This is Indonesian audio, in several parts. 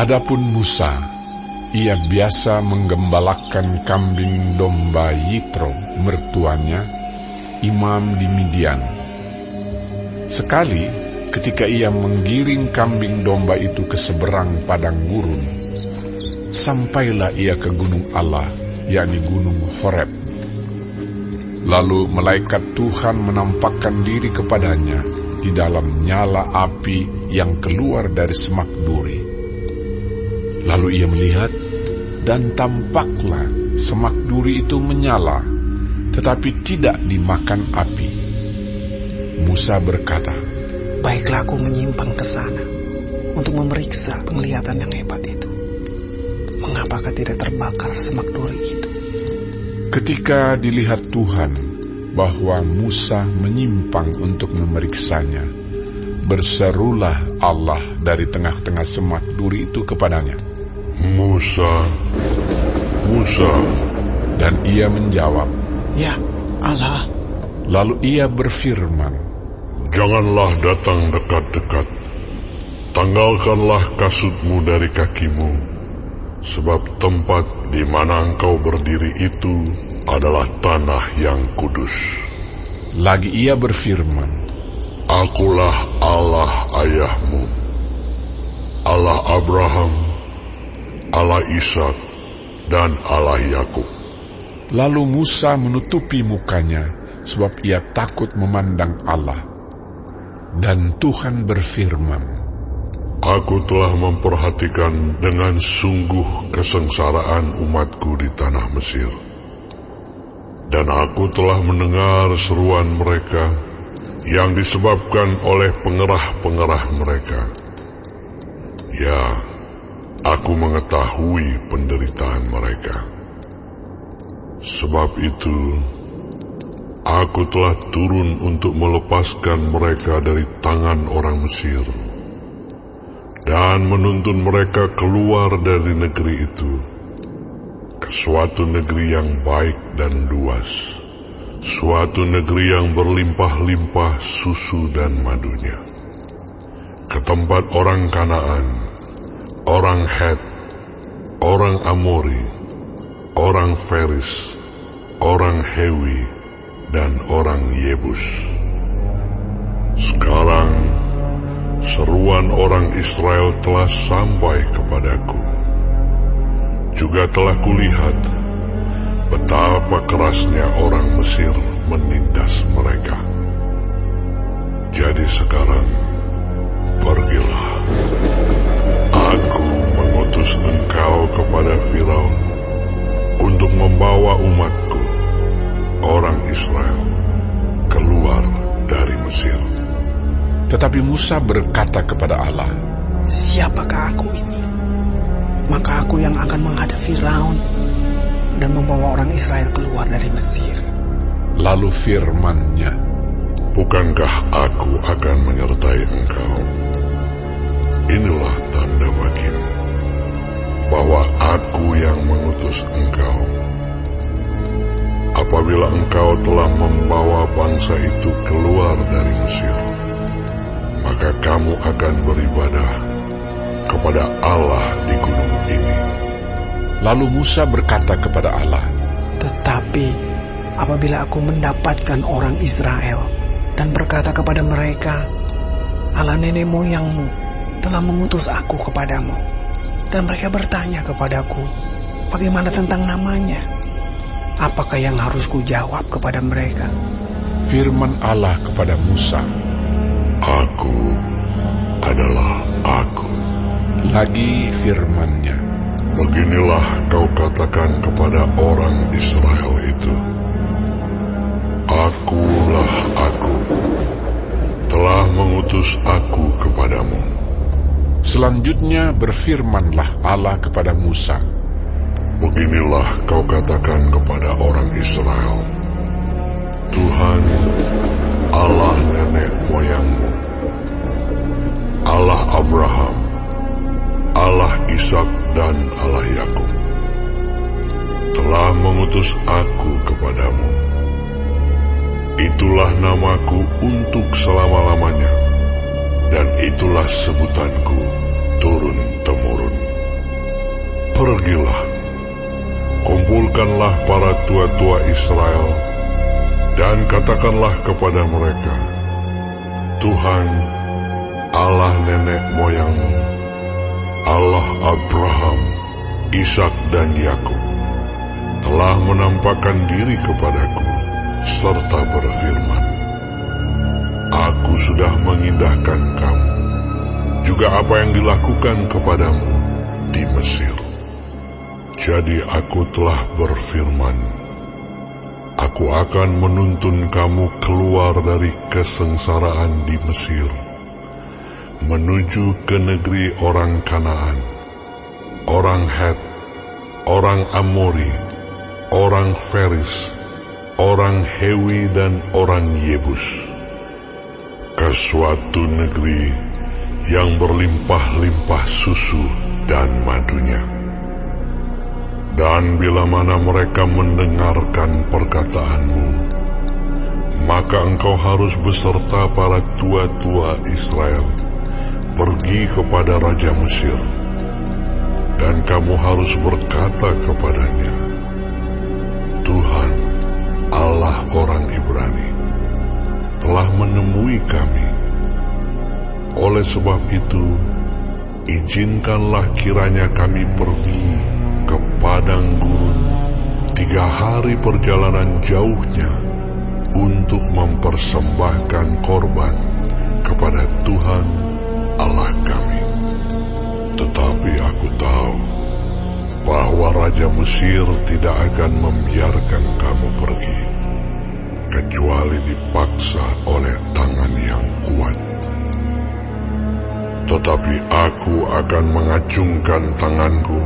Adapun Musa, ia biasa menggembalakan kambing domba Yitro, mertuanya, imam di Midian. Sekali, ketika ia menggiring kambing domba itu ke seberang padang gurun, sampailah ia ke gunung Allah, yakni gunung Horeb. Lalu malaikat Tuhan menampakkan diri kepadanya di dalam nyala api yang keluar dari semak duri. Lalu ia melihat, dan tampaklah semak duri itu menyala, tetapi tidak dimakan api. Musa berkata, "Baiklah aku menyimpang ke sana untuk memeriksa penglihatan yang hebat itu. Mengapakah tidak terbakar semak duri itu?" Ketika dilihat Tuhan bahwa Musa menyimpang untuk memeriksanya, berserulah Allah dari tengah-tengah semak duri itu kepadanya, "Musa, Musa." Dan ia menjawab, "Ya, Allah." Lalu ia berfirman, "Janganlah datang dekat-dekat. Tanggalkanlah kasutmu dari kakimu, sebab tempat di mana engkau berdiri itu adalah tanah yang kudus." Lagi ia berfirman, "Akulah Allah ayahmu, Allah Abraham, Allah Ishak, dan Allah Yakub." Lalu Musa menutupi mukanya, sebab ia takut memandang Allah. Dan Tuhan berfirman, "Aku telah memperhatikan dengan sungguh kesengsaraan umatku di tanah Mesir. Dan aku telah mendengar seruan mereka yang disebabkan oleh pengerah-pengerah mereka. Ya, aku mengetahui penderitaan mereka. Sebab itu, aku telah turun untuk melepaskan mereka dari tangan orang Mesir dan menuntun mereka keluar dari negeri itu ke suatu negeri yang baik dan luas, suatu negeri yang berlimpah-limpah susu dan madunya, ke tempat orang Kanaan, orang Het, orang Amori, orang Feris, orang Hewi, dan orang Yebus. Sekarang seruan orang Israel telah sampai kepadaku. Juga telah kulihat betapa kerasnya orang Mesir menindas mereka. Jadi sekarang, pergilah. Aku mengutus engkau kepada Firaun untuk membawa umatku, orang Israel, keluar dari Mesir." Tetapi Musa berkata kepada Allah, "Siapakah aku ini? Maka aku yang akan menghadap Firaun dan membawa orang Israel keluar dari Mesir." Lalu firman-Nya, "Bukankah aku akan menyertai engkau? Inilah tanda bagimu bahwa aku yang mengutus engkau. Apabila engkau telah membawa bangsa itu keluar dari Mesir, maka kamu akan beribadah kepada Allah di gunung ini." Lalu Musa berkata kepada Allah, "Tetapi apabila aku mendapatkan orang Israel dan berkata kepada mereka, Allah nenek moyangmu telah mengutus aku kepadamu, dan mereka bertanya kepadaku, bagaimana tentang namanya? Apakah yang harus kujawab kepada mereka?" firman Allah kepada Musa, "Aku adalah Aku." Lagi firman-Nya, Beginilah kau katakan kepada orang Israel itu, "Akulah Aku, telah mengutus Aku kepadamu." Selanjutnya berfirmanlah Allah kepada Musa, Beginilah kau katakan kepada orang Israel, "Tuhan, Allah nenek moyangmu, Allah Abraham, Allah Ishak dan Allah Yakub, telah mengutus aku kepadamu. Itulah namaku untuk selama-lamanya, dan itulah sebutanku turun-temurun. Pergilah, kumpulkanlah para tua-tua Israel, dan katakanlah kepada mereka, Tuhan, Allah nenek moyangmu, Allah Abraham, Ishak dan Yakub, telah menampakkan diri kepadaku, serta berfirman, Aku sudah mengindahkan kamu, juga apa yang dilakukan kepadamu di Mesir. Jadi aku telah berfirman, Aku akan menuntun kamu keluar dari kesengsaraan di Mesir, menuju ke negeri orang Kanaan, orang Het, orang Amori, orang Feris, orang Hewi dan orang Yebus, ke suatu negeri yang berlimpah-limpah susu dan madunya. Dan bila mana mereka mendengarkan perkataanmu, maka engkau harus beserta para tua-tua Israel pergi kepada Raja Mesir, dan kamu harus berkata kepadanya, Tuhan, Allah orang Ibrani, telah menemui kami. Oleh sebab itu, izinkanlah kiranya kami pergi ke padang gurun 3 hari perjalanan jauhnya untuk mempersembahkan korban kepada Tuhan Allah kami. Tetapi aku tahu bahwa Raja Mesir tidak akan membiarkan kamu pergi, kecuali dipaksa oleh tangan yang kuat. Tetapi aku akan mengacungkan tanganku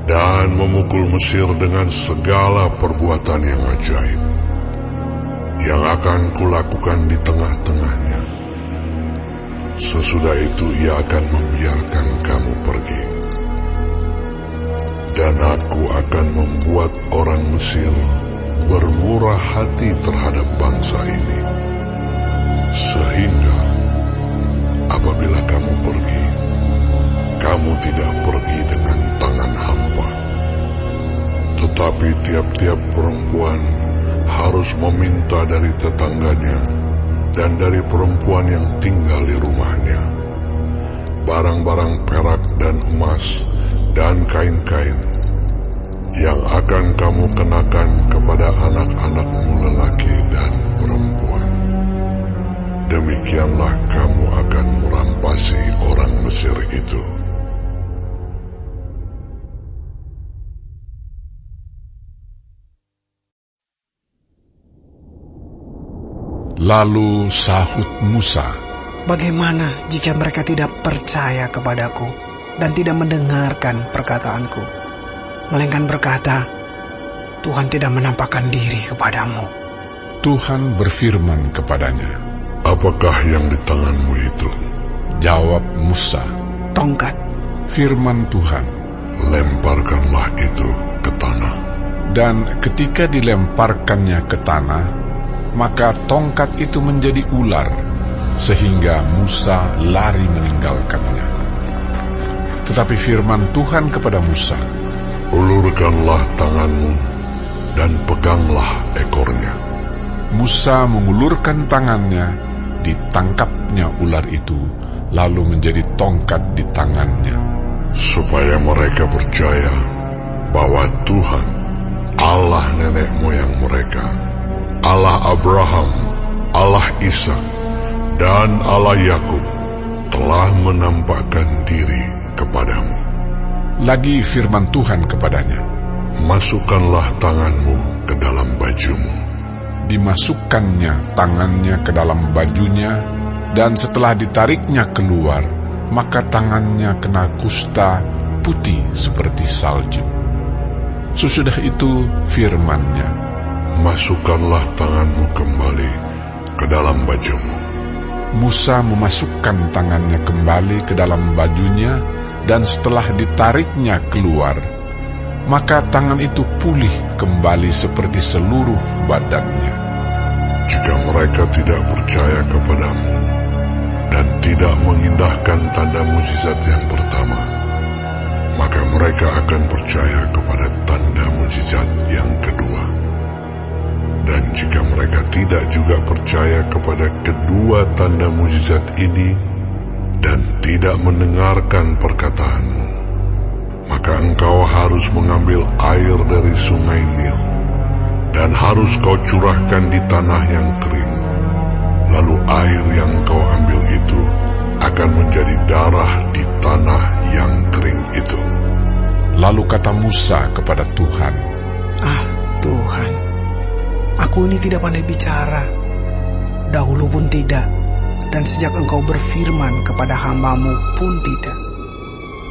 dan memukul Mesir dengan segala perbuatan yang ajaib, yang akan kulakukan di tengah-tengahnya. Sesudah itu ia akan membiarkan kamu pergi. Dan aku akan membuat orang Mesir bermurah hati terhadap bangsa ini, sehingga apabila kamu pergi, kamu tidak pergi dengan tangan hampa. Tetapi tiap-tiap perempuan harus meminta dari tetangganya dan dari perempuan yang tinggal di rumahnya barang-barang perak dan emas dan kain-kain yang akan kamu kenakan kepada anak-anakmu lelaki dan perempuan. Demikianlah kamu akan merampasi orang Mesir itu. Lalu sahut Musa, Bagaimana jika mereka tidak percaya kepadaku dan tidak mendengarkan perkataanku, melainkan berkata, Tuhan tidak menampakkan diri kepadamu. Tuhan berfirman kepadanya, Apakah yang di tanganmu itu? Jawab Musa, Tongkat. Firman Tuhan, Lemparkanlah itu ke tanah. dan ketika dilemparkannya ke tanah, maka tongkat itu menjadi ular, sehingga Musa lari meninggalkannya. Tetapi firman Tuhan kepada Musa, Ulurkanlah tanganmu dan peganglah ekornya. Musa mengulurkan tangannya, ditangkapnya ular itu, lalu menjadi tongkat di tangannya. Supaya mereka percaya bahwa Tuhan, Allah nenek moyang mereka, Allah Abraham, Allah Ishak, dan Allah Yakub, telah menampakkan diri kepadamu. Lagi firman Tuhan kepadanya, Masukkanlah tanganmu ke dalam bajumu. dimasukkannya tangannya ke dalam bajunya, dan setelah ditariknya keluar, maka tangannya kena kusta putih seperti salju. Sesudah itu firman-Nya, Masukkanlah tanganmu kembali ke dalam bajumu. Musa memasukkan tangannya kembali ke dalam bajunya, dan setelah ditariknya keluar, maka tangan itu pulih kembali seperti seluruh badannya. Jika mereka tidak percaya kepadamu dan tidak mengindahkan tanda mujizat yang pertama, maka mereka akan percaya kepada tanda mujizat yang kedua. Dan jika mereka tidak juga percaya kepada kedua tanda mujizat ini dan tidak mendengarkan perkataanmu, maka engkau harus mengambil air dari sungai Nil dan harus kau curahkan di tanah yang kering. Lalu air yang kau ambil itu akan menjadi darah di tanah yang kering itu. Lalu kata Musa kepada Tuhan, Ah Tuhan, aku ini tidak pandai bicara, dahulu pun tidak, dan sejak engkau berfirman kepada hamba-Mu pun tidak.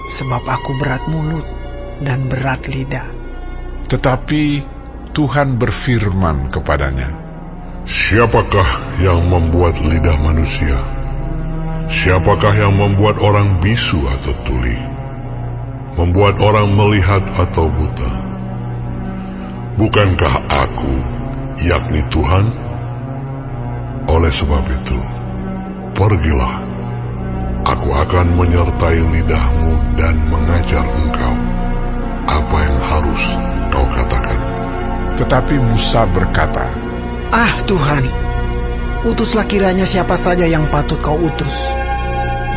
Sebab aku berat mulut dan berat lidah. tetapi Tuhan berfirman kepadanya, Siapakah yang membuat lidah manusia? Siapakah yang membuat orang bisu atau tuli? Membuat orang melihat atau buta? Bukankah aku, yakni Tuhan? Oleh sebab itu, pergilah. Aku akan menyertai lidahmu dan mengajar engkau apa yang harus kau katakan. Tetapi Musa berkata, Ah Tuhan, utuslah kiranya siapa saja yang patut kau utus.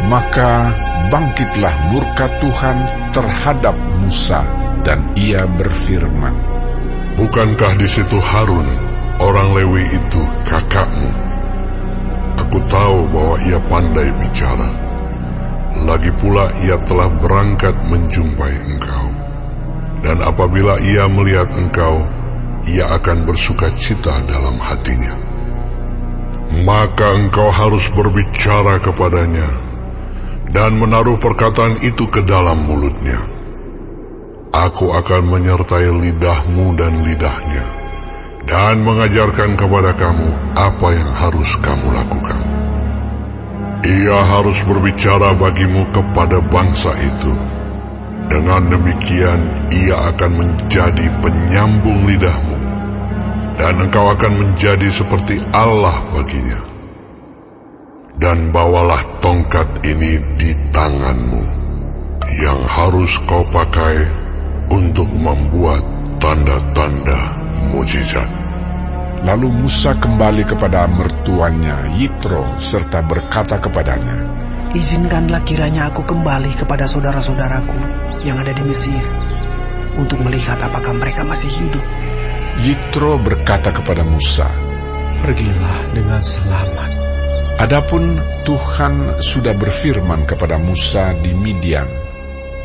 maka bangkitlah murka Tuhan terhadap Musa dan ia berfirman, Bukankah di situ Harun, orang Lewi itu kakakmu? Aku tahu bahwa ia pandai bicara. Lagi pula ia telah berangkat menjumpai engkau. Dan apabila ia melihat engkau, ia akan bersuka cita dalam hatinya. Maka engkau harus berbicara kepadanya dan menaruh perkataan itu ke dalam mulutnya. Aku akan menyertai lidahmu dan lidahnya, dan mengajarkan kepada kamu apa yang harus kamu lakukan. Ia harus berbicara bagimu kepada bangsa itu. Dengan demikian ia akan menjadi penyambung lidahmu, dan engkau akan menjadi seperti Allah baginya. Dan bawalah tongkat ini di tanganmu, yang harus kau pakai untuk membuat tanda-tanda mujizat. Lalu Musa kembali kepada mertuanya Yitro serta berkata kepadanya, Izinkanlah kiranya aku kembali kepada saudara-saudaraku yang ada di Mesir, untuk melihat apakah mereka masih hidup. Yitro berkata kepada Musa, Pergilah dengan selamat. Adapun Tuhan sudah berfirman kepada Musa di Midian,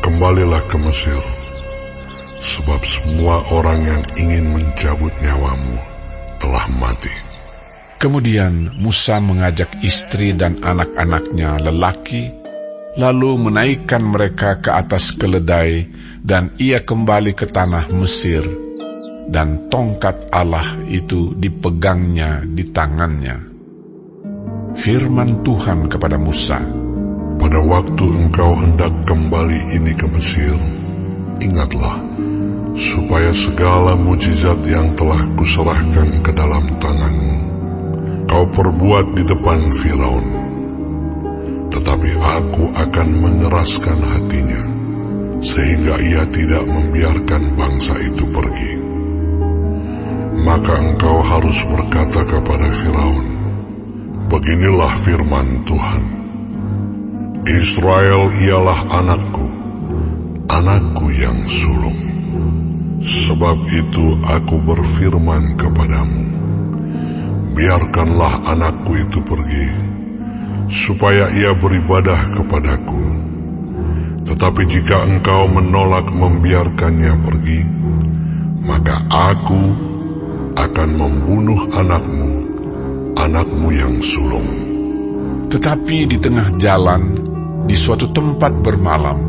Kembalilah ke Mesir, sebab semua orang yang ingin mencabut nyawamu telah mati. Kemudian Musa mengajak istri dan anak-anaknya lelaki, lalu menaikkan mereka ke atas keledai, dan ia kembali ke tanah Mesir, dan tongkat Allah itu dipegangnya di tangannya. Firman Tuhan kepada Musa, Pada waktu engkau hendak kembali ini ke Mesir, ingatlah, supaya segala mujizat yang telah kuserahkan ke dalam tanganmu, kau perbuat di depan Firaun. Tetapi aku akan mengeraskan hatinya, sehingga ia tidak membiarkan bangsa itu pergi. Maka engkau harus berkata kepada Firaun, Beginilah firman Tuhan, Israel ialah anakku, anakku yang sulung. Sebab itu aku berfirman kepadamu, biarkanlah anakku itu pergi, supaya ia beribadah kepadaku. Tetapi jika engkau menolak membiarkannya pergi, maka aku akan membunuh anakmu, anakmu yang sulung. tetapi di tengah jalan, di suatu tempat bermalam,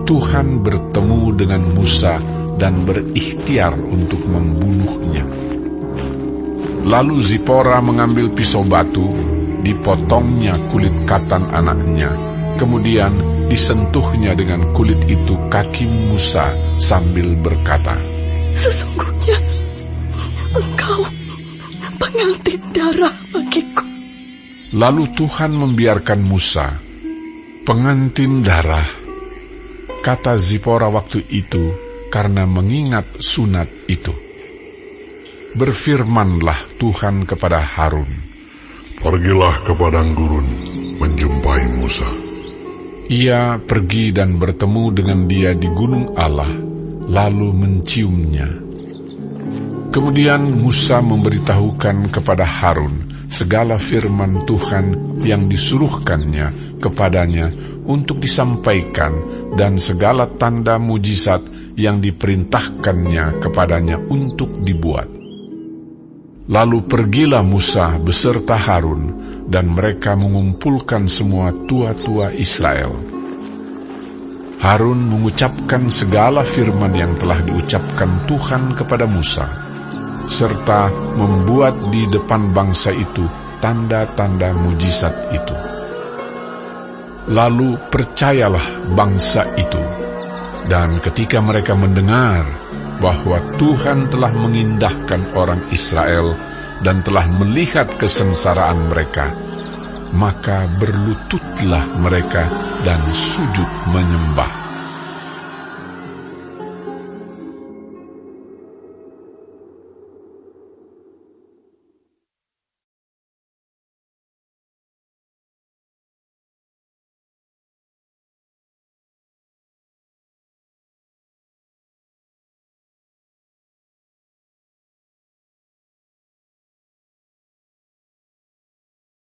Tuhan bertemu dengan Musa dan berikhtiar untuk membunuhnya. Lalu Zipora mengambil pisau batu, dipotongnya kulit katan anaknya, kemudian disentuhnya dengan kulit itu kaki Musa sambil berkata, Sesungguhnya engkau pengantin darah bagiku. Lalu Tuhan membiarkan Musa, pengantin darah, kata Zipora waktu itu karena mengingat sunat itu. Berfirmanlah Tuhan kepada Harun, "Pergilah ke padang gurun menjumpai Musa." Ia pergi dan bertemu dengan dia di gunung Allah, lalu menciumnya. Kemudian Musa memberitahukan kepada Harun segala firman Tuhan yang disuruhkannya kepadanya untuk disampaikan dan segala tanda mujizat yang diperintahkannya kepadanya untuk dibuat. Lalu pergilah Musa beserta Harun, dan mereka mengumpulkan semua tua-tua Israel. Harun mengucapkan segala firman yang telah diucapkan Tuhan kepada Musa, serta membuat di depan bangsa itu tanda-tanda mujizat itu. Lalu percayalah bangsa itu, dan ketika mereka mendengar bahwa Tuhan telah mengindahkan orang Israel dan telah melihat kesengsaraan mereka, maka berlututlah mereka dan sujud menyembah.